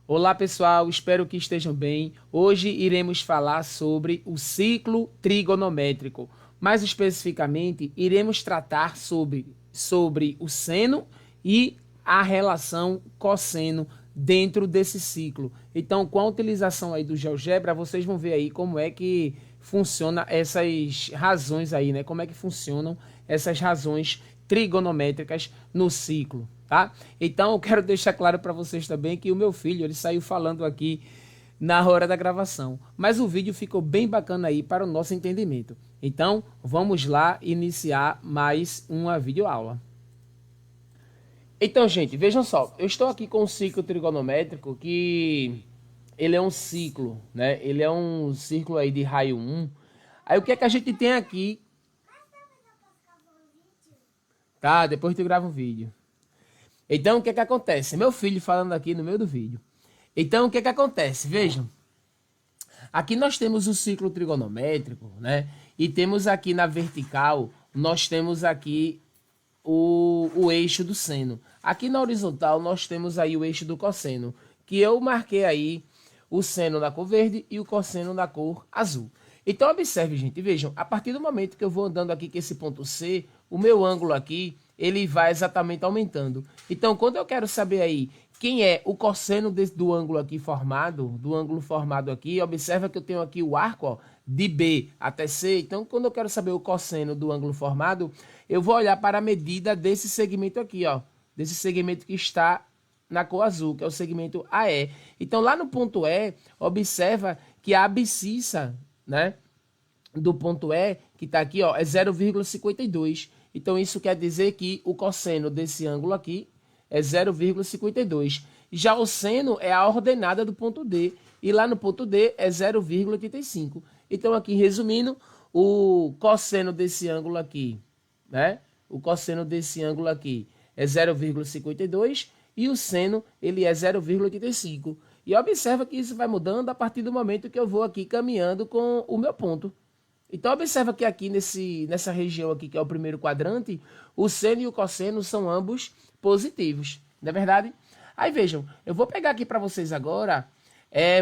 Olá pessoal, espero que estejam bem. Hoje iremos falar sobre o ciclo trigonométrico. Mais especificamente, iremos tratar sobre o seno e a relação cosseno dentro desse ciclo. Então, com a utilização aí do GeoGebra, vocês vão ver aí como é que funciona essas razões aí, né? Como é que funcionam essas razões trigonométricas no ciclo, tá? Então eu quero deixar claro para vocês também que o meu filho, ele saiu falando aqui na hora da gravação, mas o vídeo ficou bem bacana aí para o nosso entendimento. Então, vamos lá iniciar mais uma videoaula. Então, gente, vejam só, eu estou aqui com um ciclo trigonométrico que ele é um ciclo, né? Ele é um círculo aí de raio 1. Aí o que é que a gente tem aqui? Tá, depois tu grava um vídeo. Então, o que é que acontece? Meu filho falando aqui no meio do vídeo. Então, o que é que acontece? Vejam. Aqui nós temos o ciclo trigonométrico, né? E temos aqui na vertical, nós temos aqui o eixo do seno. Aqui na horizontal, nós temos aí o eixo do cosseno, que eu marquei aí o seno na cor verde e o cosseno na cor azul. Então, observe, gente, vejam, a partir do momento que eu vou andando aqui com esse ponto C, o meu ângulo aqui, ele vai exatamente aumentando. Então, quando eu quero saber aí quem é o cosseno do ângulo aqui formado, aqui, observa que eu tenho aqui o arco, ó, de B até C. Então, quando eu quero saber o cosseno do ângulo formado, eu vou olhar para a medida desse segmento aqui, ó, desse segmento que está na cor azul, que é o segmento AE. Então, lá no ponto E, observa que a abscissa, né, do ponto E, que está aqui, ó, é 0,52. Então, isso quer dizer que o cosseno desse ângulo aqui é 0,52. Já o seno é a ordenada do ponto D. E lá no ponto D é 0,85. Então, aqui, resumindo, o cosseno desse ângulo aqui, né? O cosseno desse ângulo aqui é 0,52 e o seno ele é 0,85. E observa que isso vai mudando a partir do momento que eu vou aqui caminhando com o meu ponto. Então observa que aqui nessa região aqui, que é o primeiro quadrante, o seno e o cosseno são ambos positivos, não é verdade? Aí vejam, eu vou pegar aqui para vocês agora,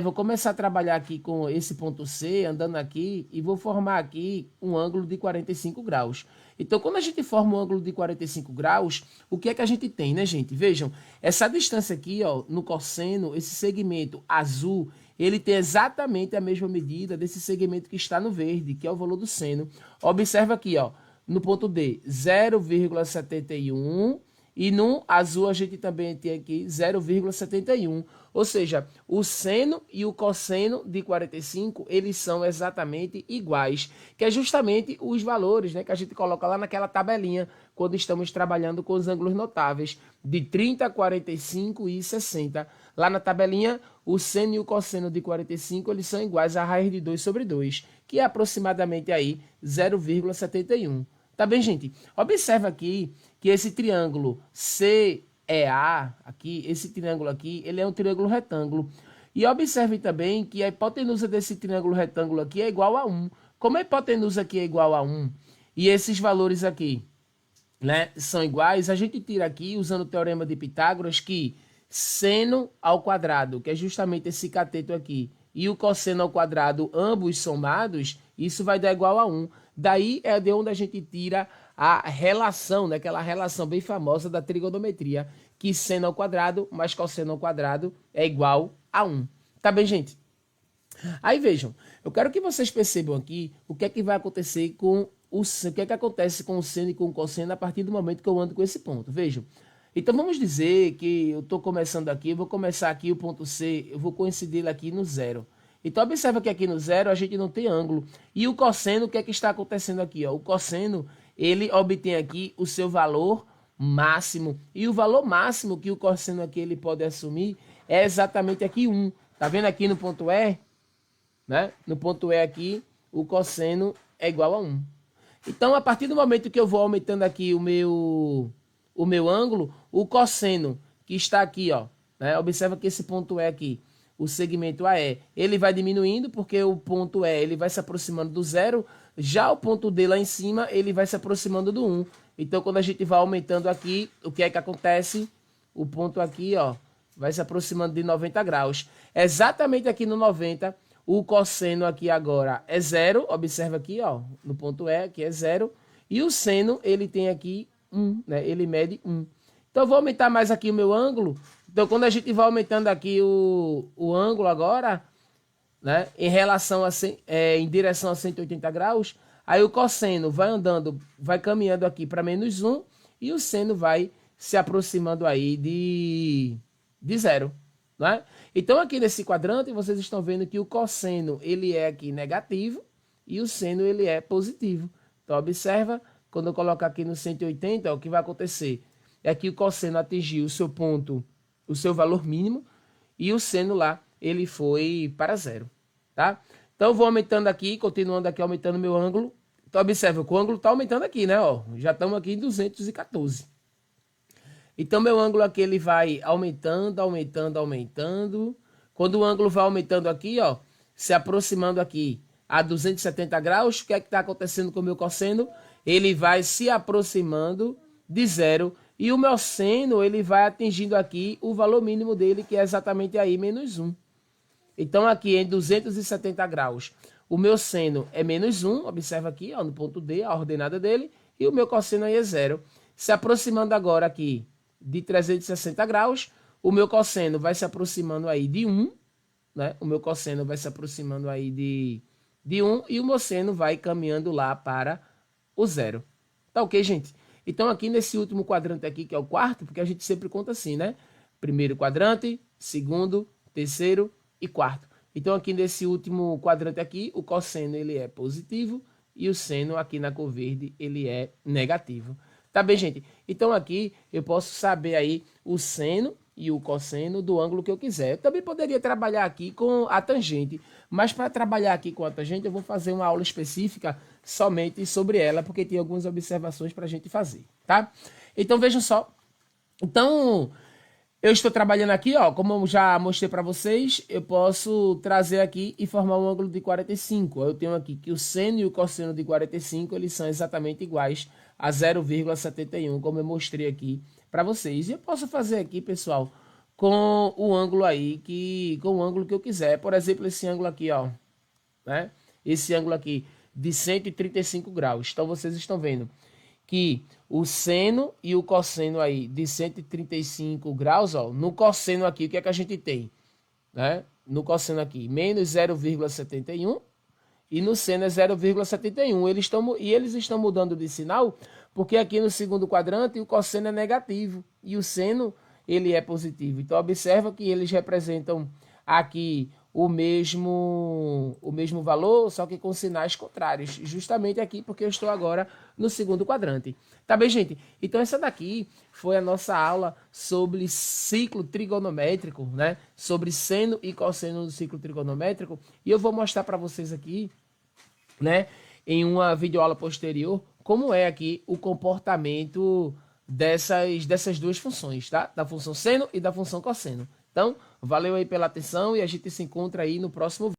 vou começar a trabalhar aqui com esse ponto C, andando aqui, e vou formar aqui um ângulo de 45 graus. Então, quando a gente forma um ângulo de 45 graus, o que é que a gente tem, né, gente? Vejam, essa distância aqui, ó, no cosseno, esse segmento azul, ele tem exatamente a mesma medida desse segmento que está no verde, que é o valor do seno. Observa aqui, ó, no ponto D, 0,71 e no azul a gente também tem aqui 0,71. Ou seja, o seno e o cosseno de 45, eles são exatamente iguais, que é justamente os valores, né, que a gente coloca lá naquela tabelinha quando estamos trabalhando com os ângulos notáveis de 30, 45 e 60. Lá na tabelinha, o seno e o cosseno de 45, eles são iguais a raiz de 2 sobre 2, que é aproximadamente aí 0,71. Tá bem, gente? Observa aqui que esse triângulo CEA, aqui, esse triângulo aqui, ele é um triângulo retângulo. E observe também que a hipotenusa desse triângulo retângulo aqui é igual a 1. Como a hipotenusa aqui é igual a 1 e esses valores aqui, né, são iguais, a gente tira aqui, usando o teorema de Pitágoras, que seno ao quadrado, que é justamente esse cateto aqui, e o cosseno ao quadrado, ambos somados, isso vai dar igual a 1. Daí é de onde a gente tira a relação, né, aquela relação bem famosa da trigonometria, que seno ao quadrado mais cosseno ao quadrado é igual a 1. Tá bem, gente? Aí vejam, eu quero que vocês percebam aqui o que é que vai acontecer com o que é que acontece com o seno e com o cosseno a partir do momento que eu ando com esse ponto. Vejam. Então vamos dizer que eu estou começando aqui, eu vou começar aqui o ponto C, eu vou coincidir aqui no zero. Então observa que aqui no zero a gente não tem ângulo. E o cosseno, o que é que está acontecendo aqui? Ó? O cosseno, ele obtém aqui o seu valor máximo. E o valor máximo que o cosseno aqui ele pode assumir é exatamente aqui 1. Tá vendo aqui no ponto E? Né? No ponto E aqui, o cosseno é igual a 1. Então, a partir do momento que eu vou aumentando aqui o meu ângulo, o cosseno que está aqui, ó, né? Observa que esse ponto E aqui, o segmento AE, ele vai diminuindo porque o ponto E ele vai se aproximando do zero, já o ponto D lá em cima, ele vai se aproximando do 1. Então, quando a gente vai aumentando aqui, o que é que acontece? O ponto aqui, ó, vai se aproximando de 90 graus. Exatamente aqui no 90, o cosseno aqui agora é 0. Observa aqui, ó, no ponto E, que é 0. E o seno, ele tem aqui 1, né? Ele mede 1. Então, eu vou aumentar mais aqui o meu ângulo. Então, quando a gente vai aumentando aqui o ângulo agora, né, em relação em direção a 180 graus, aí o cosseno vai andando, vai caminhando aqui para menos 1 e o seno vai se aproximando aí de 0, né? Então aqui nesse quadrante vocês estão vendo que o cosseno ele é aqui negativo e o seno ele é positivo. Então observa, quando eu colocar aqui no 180, ó, o que vai acontecer é que o cosseno atingiu o seu ponto, o seu valor mínimo e o seno lá ele foi para 0, tá? Então eu vou aumentando aqui, continuando aqui aumentando meu ângulo. Então observa que o ângulo está aumentando aqui, né? Ó, já estamos aqui em 214. Então, meu ângulo aqui, ele vai aumentando, aumentando, aumentando. Quando o ângulo vai aumentando aqui, ó, se aproximando aqui a 270 graus, o que é que está acontecendo com o meu cosseno? Ele vai se aproximando de 0. E o meu seno, ele vai atingindo aqui o valor mínimo dele, que é exatamente aí, menos 1. Então, aqui em 270 graus, o meu seno é menos 1. Observa aqui, ó, no ponto D, a ordenada dele. E o meu cosseno aí é 0. Se aproximando agora aqui de 360 graus, o meu cosseno vai se aproximando aí de 1, né? O meu cosseno vai se aproximando aí de 1 e o meu seno vai caminhando lá para o 0. Tá ok, gente? Então aqui nesse último quadrante aqui, que é o quarto, porque a gente sempre conta assim, né? Primeiro quadrante, segundo, terceiro e quarto. Então aqui nesse último quadrante aqui, o cosseno ele é positivo e o seno aqui na cor verde ele é negativo. Tá bem, gente? Então aqui eu posso saber aí o seno e o cosseno do ângulo que eu quiser. Eu também poderia trabalhar aqui com a tangente, mas para trabalhar aqui com a tangente eu vou fazer uma aula específica somente sobre ela, porque tem algumas observações para a gente fazer, tá? Então vejam só. Então eu estou trabalhando aqui, ó, como eu já mostrei para vocês, eu posso trazer aqui e formar um ângulo de 45. Eu tenho aqui que o seno e o cosseno de 45, eles são exatamente iguais a 0,71, como eu mostrei aqui para vocês. E eu posso fazer aqui, pessoal, com o ângulo aí, com o ângulo que eu quiser. Por exemplo, esse ângulo aqui, ó, né? Esse ângulo aqui de 135 graus. Então, vocês estão vendo que o seno e o cosseno aí de 135 graus, ó, no cosseno aqui, o que é que a gente tem? Né? No cosseno aqui, menos 0,71 e no seno é 0,71. Eles estão mudando de sinal porque aqui no segundo quadrante o cosseno é negativo e o seno ele é positivo. Então observa que eles representam aqui o mesmo valor, só que com sinais contrários, justamente aqui porque eu estou agora no segundo quadrante. Tá bem, gente? Então essa daqui foi a nossa aula sobre ciclo trigonométrico, né? Sobre seno e cosseno do ciclo trigonométrico, e eu vou mostrar para vocês aqui, né, em uma videoaula posterior, como é aqui o comportamento dessas duas funções, tá? Da função seno e da função cosseno. Então, valeu aí pela atenção e a gente se encontra aí no próximo vídeo.